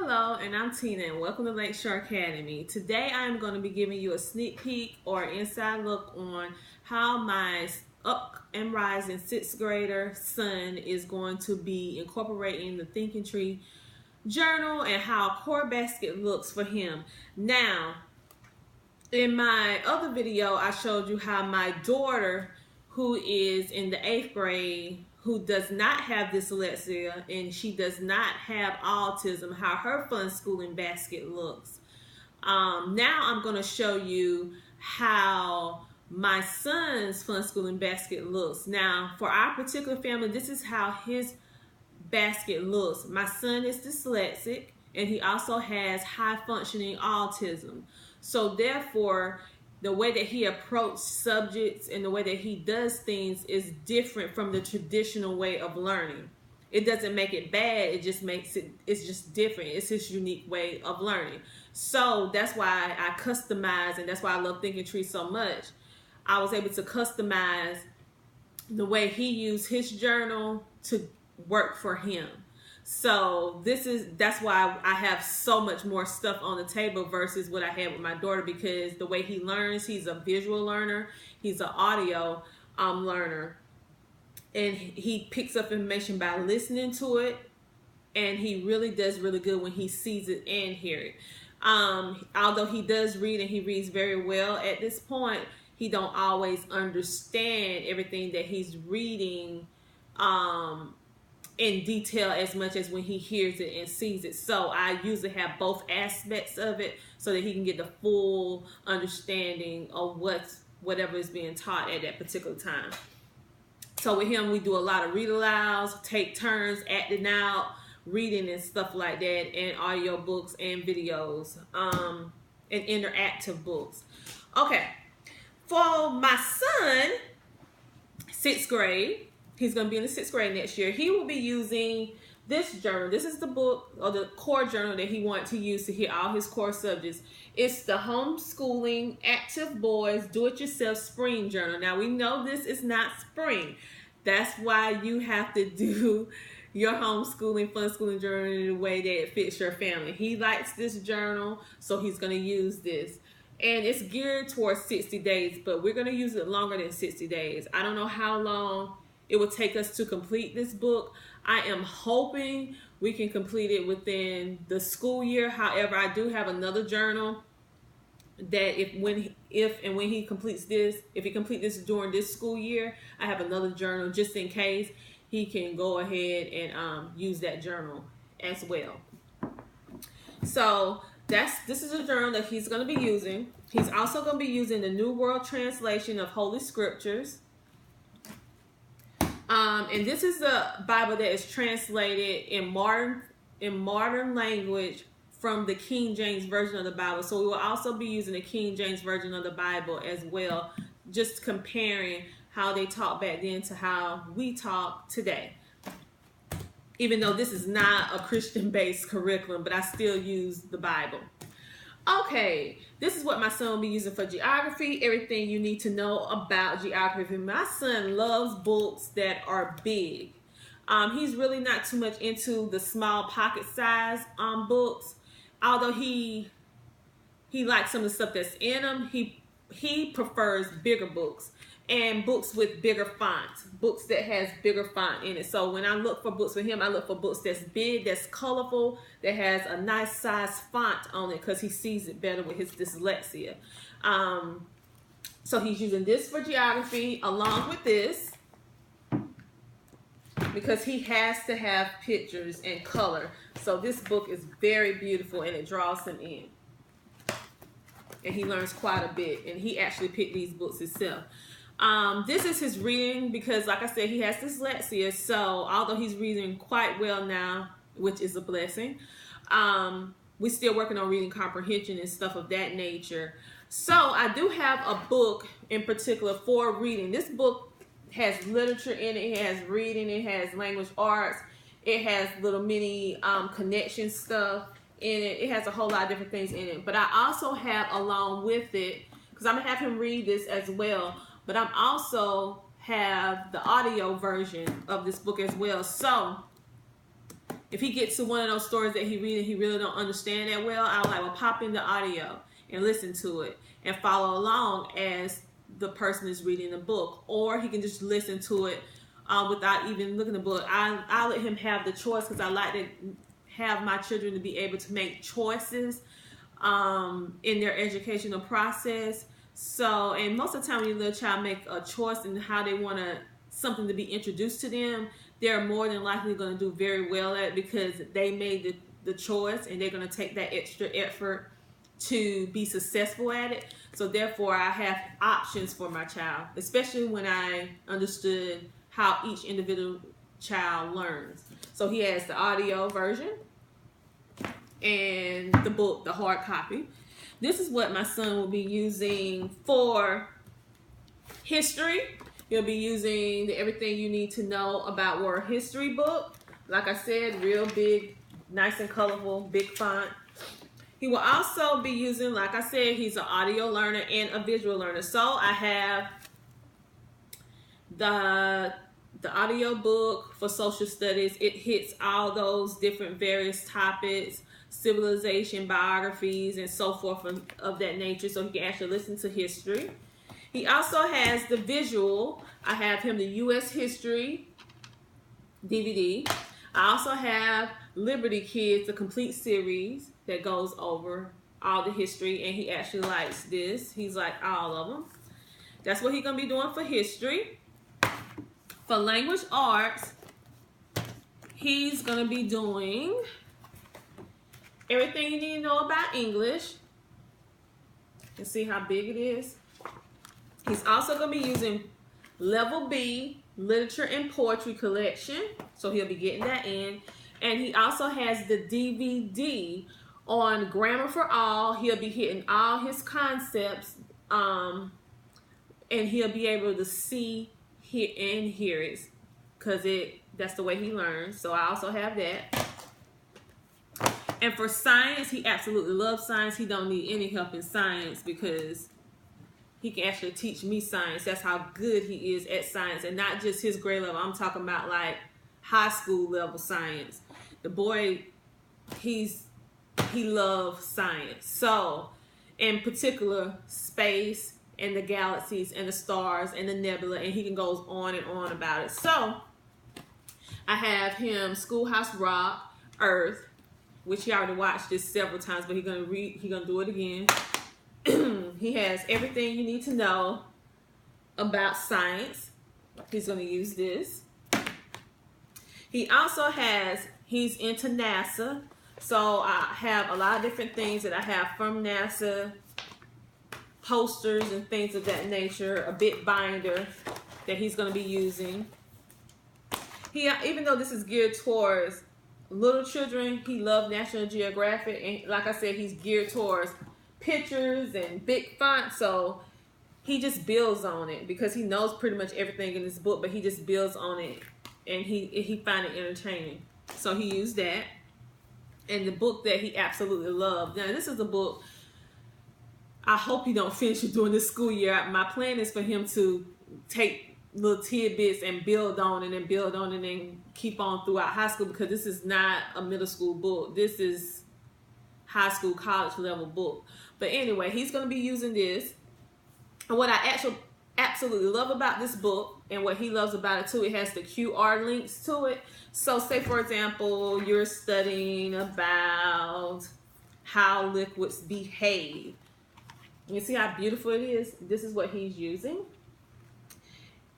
Hello, and I'm Tina, and welcome to Lakeshore Academy. Today I'm going to be giving you a sneak peek or inside look on how my up and rising 6th grader son is going to be incorporating the Thinking Tree journal and how a core basket looks for him. Now, in my other video, I showed you how my daughter, who is in the 8th grade, who does not have dyslexia and she does not have autism, how her Funschooling basket looks. Now I'm going to show you how my son's Funschooling basket looks. Now, for our particular family, this is how his basket looks. My son is dyslexic and he also has high functioning autism. So therefore, the way that he approaches subjects and the way that he does things is different from the traditional way of learning. It doesn't make it bad, it just makes it, it's just different. It's his unique way of learning. So that's why I customize, and that's why I love Thinking Tree so much. I was able to customize the way he used his journal to work for him. So that's why I have so much more stuff on the table versus what I had with my daughter, because the way he learns, he's a visual learner, he's an audio learner, and he picks up information by listening to it, and he really does really good when he sees it and hear it. Although he does read and he reads very well, at this point he don't always understand everything that he's reading in detail as much as when he hears it and sees it. So I usually have both aspects of it so that he can get the full understanding of whatever is being taught at that particular time. So with him, we do a lot of read alouds, take turns acting out, reading and stuff like that, and audio books and videos, and interactive books. Okay, for my son, 6th grade, he's going to be in the 6th grade next year. He will be using this journal. This is the book or the core journal that he wants to use to hit all his core subjects. It's the Homeschooling Active Boys Do-It-Yourself Spring Journal. Now, we know this is not spring. That's why you have to do your homeschooling, Funschooling journal in the way that it fits your family. He likes this journal, so he's going to use this. And it's geared towards 60 days, but we're going to use it longer than 60 days. I don't know how long it will take us to complete this book. I am hoping we can complete it within the school year. However, I do have another journal that if and when he completes this, if he completes this during this school year, I have another journal just in case he can go ahead and use that journal as well. So this is a journal that he's going to be using. He's also going to be using the New World Translation of Holy Scriptures. And this is a Bible that is translated in modern language from the King James Version of the Bible. So we will also be using the King James Version of the Bible as well, just comparing how they talk back then to how we talk today. Even though this is not a Christian-based curriculum, but I still use the Bible. Okay, this is what my son will be using for geography, everything you need to know about geography. My son loves books that are big. He's really not too much into the small pocket size books. Although he likes some of the stuff that's in them, he prefers bigger books and books with bigger fonts, books that has bigger font in it. So when I look for books for him, I look for books that's big, that's colorful, that has a nice size font on it because he sees it better with his dyslexia. So he's using this for geography along with this because he has to have pictures and color. So this book is very beautiful and it draws him in. And he learns quite a bit, and he actually picked these books himself. This is his reading because, like I said, he has dyslexia. So although he's reading quite well now, which is a blessing, we're still working on reading comprehension and stuff of that nature. So I do have a book in particular for reading. This book has literature in it. It has reading. It has language arts. It has little mini connection stuff in it. It has a whole lot of different things in it. But I also have along with it, because I'm going to have him read this as well, but I'm also have the audio version of this book as well. So if he gets to one of those stories that he reads and he really don't understand that well, I'll like, well, pop in the audio and listen to it and follow along as the person is reading the book. Or he can just listen to it without even looking at the book. I let him have the choice because I like to have my children to be able to make choices in their educational process. So, and most of the time when your little child make a choice in how they want something to be introduced to them, they're more than likely going to do very well at it because they made the choice and they're going to take that extra effort to be successful at it. So therefore I have options for my child, especially when I understood how each individual child learns. So he has the audio version and the book, the hard copy. This is what my son will be using for history. He'll be using the Everything You Need to Know About World History book. Like I said, real big, nice and colorful, big font. He will also be using, like I said, he's an audio learner and a visual learner. So I have the audio book for social studies. It hits all those different various topics, civilization, biographies, and so forth of that nature, so he can actually listen to history. He also has the visual. I have him the U.S. History DVD. I also have Liberty Kids, the complete series that goes over all the history, and he actually likes this. He's like all of them. That's what he's going to be doing for history. For language arts, he's going to be doing Everything You Need to Know About English. You can see how big it is. He's also going to be using Level B Literature and Poetry Collection. So he'll be getting that in. And he also has the DVD on Grammar for All. He'll be hitting all his concepts. And he'll be able to see and hear it. Because that's the way he learns. So I also have that. And for science, he absolutely loves science. He don't need any help in science because he can actually teach me science. That's how good he is at science. And not just his grade level. I'm talking about like high school level science. The boy, he loves science. So, in particular, space and the galaxies and the stars and the nebula. And he can go on and on about it. So, I have him Schoolhouse Rock, Earth, which he already watched this several times, but he's gonna do it again. He has Everything You Need to Know About Science. He's gonna use this. He also has, he's into NASA. So I have a lot of different things that I have from NASA, posters and things of that nature, a bit binder that he's gonna be using. Even though this is geared towards little children, he loves National Geographic, and like I said, he's geared towards pictures and big font, so he just builds on it because he knows pretty much everything in this book, but he just builds on it, and he finds it entertaining. So he used that. And the book that he absolutely loved. Now, this is a book I hope he don't finish it during this school year. My plan is for him to take little tidbits and build on it and build on it and keep on throughout high school, because this is not a middle school book. This is high school, college level book. But anyway, he's going to be using this. And what I absolutely love about this book, and what he loves about it too, it has the QR links to it. So say, for example, you're studying about how liquids behave. You see how beautiful it is? This is what he's using.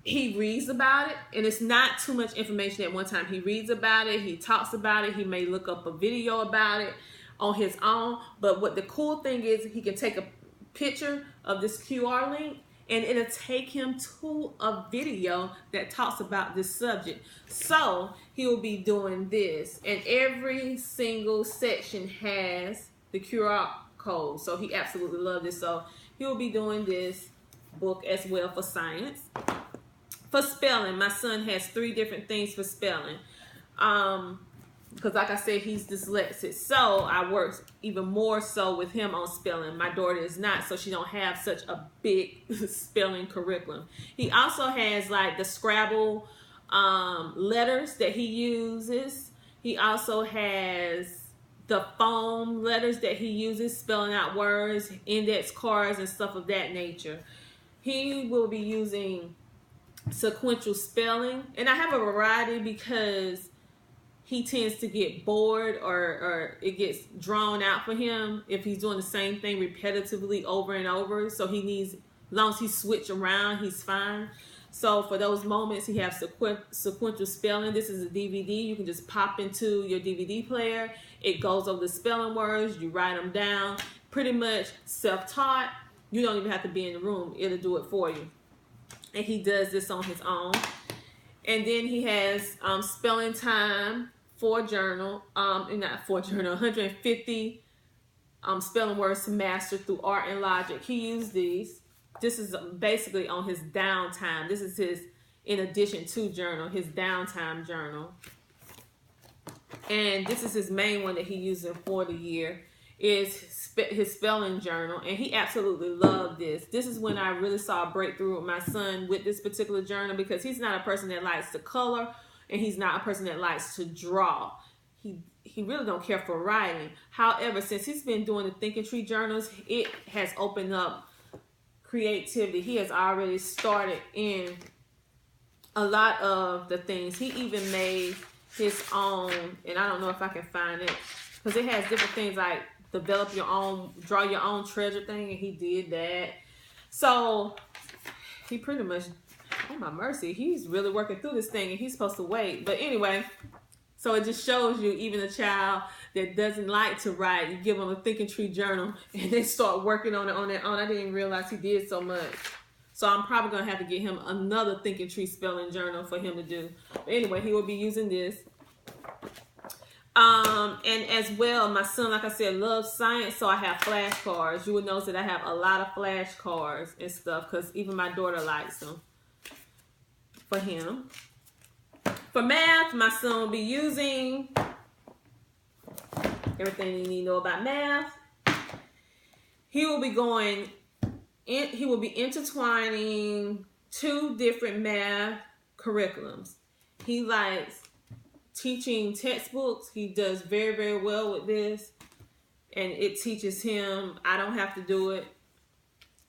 He reads about it, and it's not too much information at one time. He reads about it, he talks about it, he may look up a video about it on his own. But what the cool thing is, he can take a picture of this QR link, and it'll take him to a video that talks about this subject. So he'll be doing this, and every single section has the QR code. So he absolutely loves this. So he'll be doing this book as well for science. For spelling, my son has 3 different things for spelling. Because like I said, he's dyslexic. So I work even more so with him on spelling. My daughter is not, so she don't have such a big spelling curriculum. He also has like the Scrabble letters that he uses. He also has the foam letters that he uses, spelling out words, index cards, and stuff of that nature. He will be using sequential spelling, and I have a variety because he tends to get bored or it gets drawn out for him if he's doing the same thing repetitively over and over. So he needs, as long as he switch around, he's fine. So for those moments, he has sequential spelling. This is a DVD. You can just pop into your DVD player. It goes over the spelling words. You write them down. Pretty much self-taught. You don't even have to be in the room. It'll do it for you. And he does this on his own. And then he has spelling time for journal. Not for journal. 150 spelling words to master through art and logic. He used these. This is basically on his downtime. This is his, in addition to journal, his downtime journal. And this is his main one that he uses for the year, is his spelling journal. And he absolutely loved this. This is when I really saw a breakthrough with my son with this particular journal, because he's not a person that likes to color, and he's not a person that likes to draw. He really don't care for writing. However, since he's been doing the Thinking Tree journals, it has opened up creativity. He has already started in a lot of the things. He even made his own, and I don't know if I can find it, because it has different things like develop your own, draw your own treasure thing, and he did that. So he pretty much, oh my mercy, he's really working through this thing, and he's supposed to wait. But anyway, so it just shows you, even a child that doesn't like to write, you give them a Thinking Tree journal and they start working on it on their own. I didn't realize he did so much. So I'm probably going to have to get him another Thinking Tree spelling journal for him to do. But anyway, he will be using this. And as well, my son, like I said, loves science, so I have flashcards. You would notice that I have a lot of flashcards and stuff, because even my daughter likes them for him. For math, my son will be using everything you need to know about math. He will be intertwining 2 different math curriculums. He likes teaching textbooks. He does very, very well with this. And it teaches him, I don't have to do it.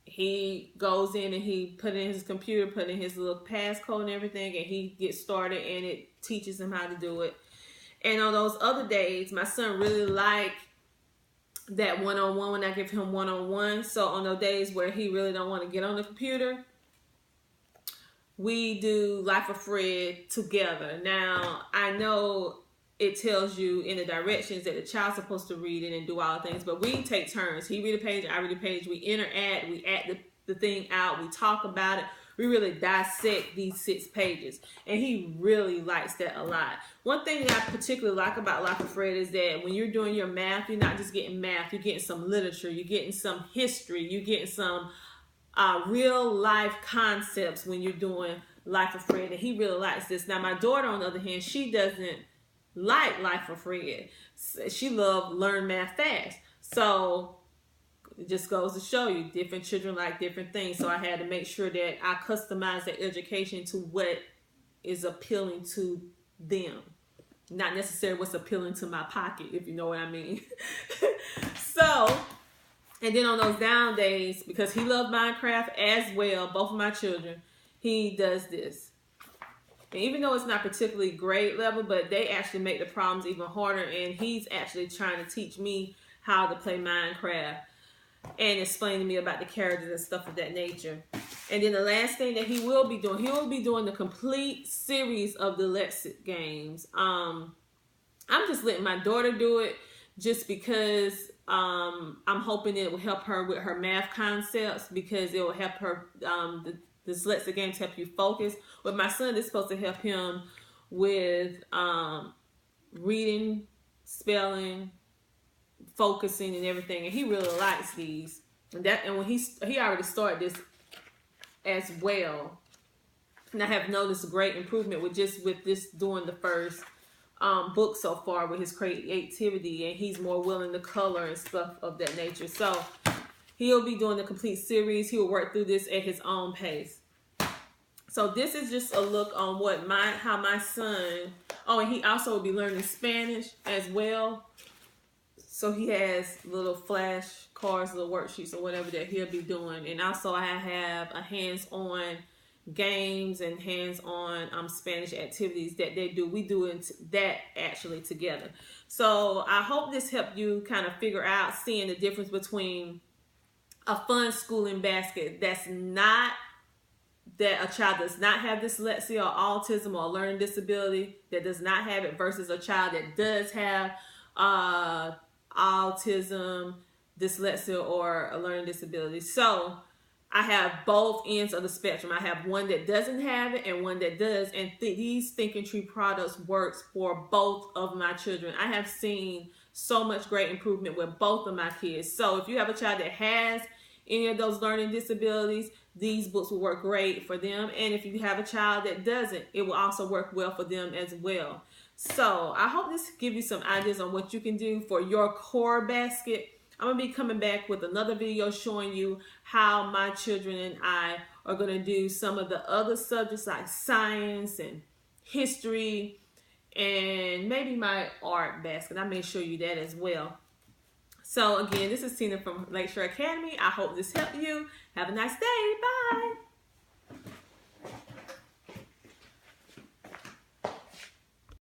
He goes in and he put in his computer, put in his little passcode and everything, and he gets started, and it teaches him how to do it. And on those other days, my son really liked that one-on-one when I give him one-on-one. So on those days where he really don't want to get on the computer, we do Life of Fred together. Now, I know it tells you in the directions that the child's supposed to read it and do all the things, but we take turns. He read a page, I read a page, we interact, we act the thing out, we talk about it. We really dissect these 6 pages, and he really likes that a lot. One thing that I particularly like about Life of Fred is that when you're doing your math, you're not just getting math, you're getting some literature, you're getting some history, you're getting some real life concepts when you're doing Life of Fred, and he really likes this. Now, my daughter, on the other hand, she doesn't like Life of Fred. She loves Learn Math Fast. So it just goes to show you, different children like different things. So I had to make sure that I customize the education to what is appealing to them, not necessarily what's appealing to my pocket, if you know what I mean. So, and then on those down days, because he loved Minecraft as well, both of my children, he does this. And even though it's not particularly grade level, but they actually make the problems even harder, and he's actually trying to teach me how to play Minecraft and explain to me about the characters and stuff of that nature. And then the last thing that he will be doing the complete series of Dyslexia games. I'm just letting my daughter do it just because I'm hoping it will help her with her math concepts, because it will help her, the Dyslexia games help you focus. With my son, it's supposed to help him with reading, spelling, focusing, and everything. And he really likes these. And when he already started this as well. And I have noticed great improvement with this doing the first book so far with his creativity, and he's more willing to color and stuff of that nature. So he'll be doing the complete series. He'll work through this at his own pace. So this is just a look on how my son, Oh, and he also will be learning Spanish as well. So he has little flashcards, little worksheets or whatever that he'll be doing. And also I have a hands-on games and hands-on Spanish activities that they do. We do that actually together. So I hope this helped you kind of figure out seeing the difference between a fun schooling basket that's not, that a child does not have dyslexia or autism or a learning disability, that does not have it, versus a child that does have autism, dyslexia, or a learning disability. So I have both ends of the spectrum. I have one that doesn't have it and one that does, and these Thinking Tree products works for both of my children. I have seen so much great improvement with both of my kids. So if you have a child that has any of those learning disabilities, these books will work great for them. And if you have a child that doesn't, it will also work well for them as well. So I hope this gives you some ideas on what you can do for your core basket. I'm going to be coming back with another video showing you how my children and I are going to do some of the other subjects like science and history and maybe my art basket. I may show you that as well. So again, this is Tina from Lakeshore Academy. I hope this helped you. Have a nice day. Bye.